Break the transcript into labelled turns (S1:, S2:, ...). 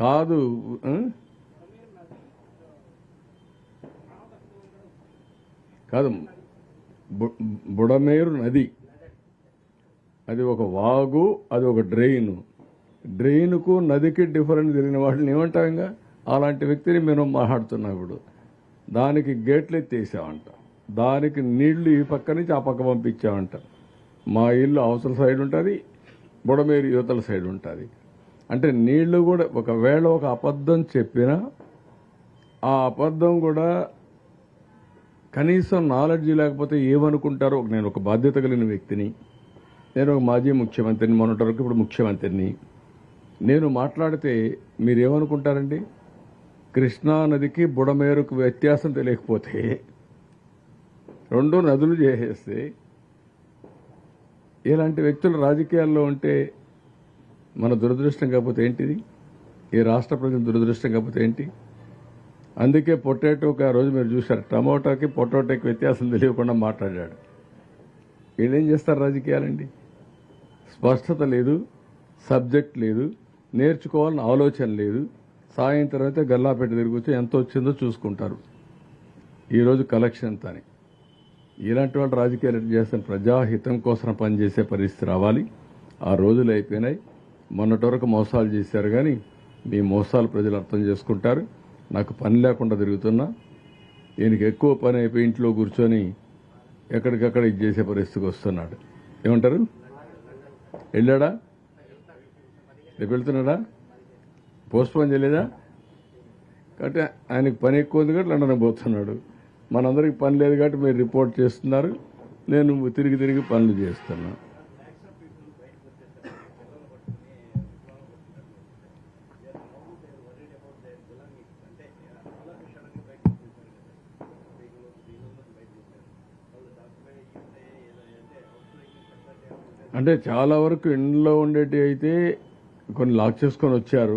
S1: కాదు కాదు బుడమేరు నది అది ఒక వాగు, అది ఒక డ్రెయిన్కు నదికి డిఫరెంట్ తెలియని వాటిని ఏమంటాం? ఇంకా అలాంటి వ్యక్తిని మేము మాట్లాడుతున్నాం. ఇప్పుడు దానికి గేట్లు ఎత్తేసామంట, దానికి నీళ్లు ఈ పక్క నుంచి ఆ పక్క పంపించామంట. మా ఇల్లు అవతల సైడ్ ఉంటుంది, బుడమేరు యువతల సైడ్ ఉంటుంది. అంటే నీళ్లు కూడా ఒకవేళ ఒక అబద్ధం చెప్పినా ఆ అబద్ధం కూడా కనీసం నాలెడ్జ్ లేకపోతే ఏమనుకుంటారో. నేను ఒక బాధ్యత కలిగిన వ్యక్తిని, నేను ఒక మాజీ ముఖ్యమంత్రిని, మొన్నటి వరకు ఇప్పుడు ముఖ్యమంత్రిని. నేను మాట్లాడితే మీరేమనుకుంటారండి? కృష్ణా నదికి బుడమేరుకు వ్యత్యాసం తెలియకపోతే రెండు నదులు చేసేస్తే ఇలాంటి వ్యక్తులు రాజకీయాల్లో ఉంటే మన దురదృష్టం కాకపోతే ఏంటిది? ఈ రాష్ట్ర ప్రజల దురదృష్టం కాకపోతే ఏంటి? అందుకే పొటాటోకి ఆ రోజు మీరు చూశారు, టమోటాకి పొటాటోకి వ్యత్యాసం తెలియకుండా మాట్లాడాడు. వీళ్ళేం చేస్తారు రాజకీయాలండి? స్పష్టత లేదు, సబ్జెక్ట్ లేదు, నేర్చుకోవాలని ఆలోచన లేదు. సాయంత్రం అయితే గల్లాపెట్టి తిరిగి ఎంత వచ్చిందో చూసుకుంటారు. ఈరోజు కలెక్షన్ అని ఇలాంటి వాళ్ళు రాజకీయాలు చేస్తాను. ప్రజాహితం కోసం పనిచేసే పరిస్థితి రావాలి. ఆ రోజులు అయిపోయినాయి. మొన్నటి వరకు మోసాలు చేశారు, కానీ మీ మోసాలు ప్రజలు అర్థం చేసుకుంటారు. నాకు పని లేకుండా తిరుగుతున్నా, ఈయనకి ఎక్కువ పని అయిపోయి ఇంట్లో కూర్చొని ఎక్కడికక్కడ ఇది చేసే పరిస్థితికి వస్తున్నాడు. ఏమంటారు? వెళ్ళాడా? రేపు వెళ్తున్నాడా? పోస్ట్ పోన్ చేయలేదా? కాబట్టి ఆయనకి పని ఎక్కువ ఉంది కాబట్టి లండన్ పోతున్నాడు. మనందరికి పని లేదు కాబట్టి మీరు రిపోర్ట్ చేస్తున్నారు, నేను తిరిగి తిరిగి పనులు చేస్తున్నా. అంటే చాలా వరకు ఇంట్లో ఉండేటి అయితే కొన్ని లాక్ చేసుకొని వచ్చారు.